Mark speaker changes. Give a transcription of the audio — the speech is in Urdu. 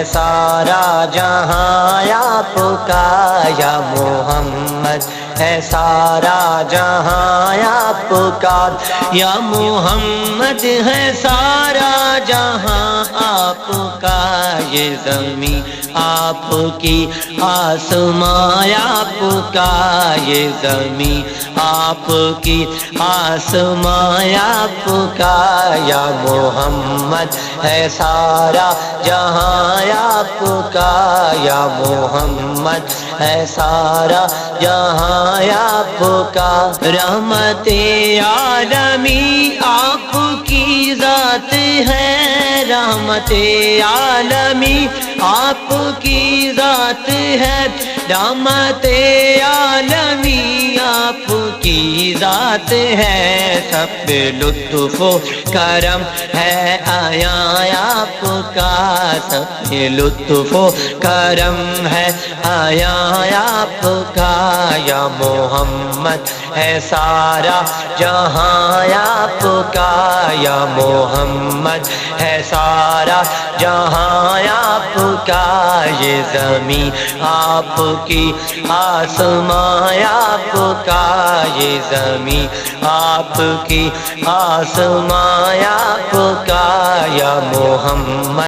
Speaker 1: سارا جہاں آپ کا یا محمد ہے سارا جہاں آپ کا یا محمد ہے سارا جہاں آپ کا یہ زمین آپ کی آسمان آپ کا یہ زمین آپ کی آسمان آپ کا یا محمد ہے سارا جہاں آپ کا یا محمد ہے سارا جہاں آپ کا رحمت عالمی آپ کی ذات ہے رحمت عالمی آپ کی ذات ہے رحمت عالمی آپ کی ذات ہے سب پہ لطف و کرم ہے آیا آپ کا سب پہ لطف و کرم ہے آیا آپ کا یا محمد ہے سارا جہاں آپ کا یا محمد ہے سارا جہاں آپ کا یہ زمین آپ کی آسمان آپ کا یہ زمین آپ کی آسمان آپ کا یا محمد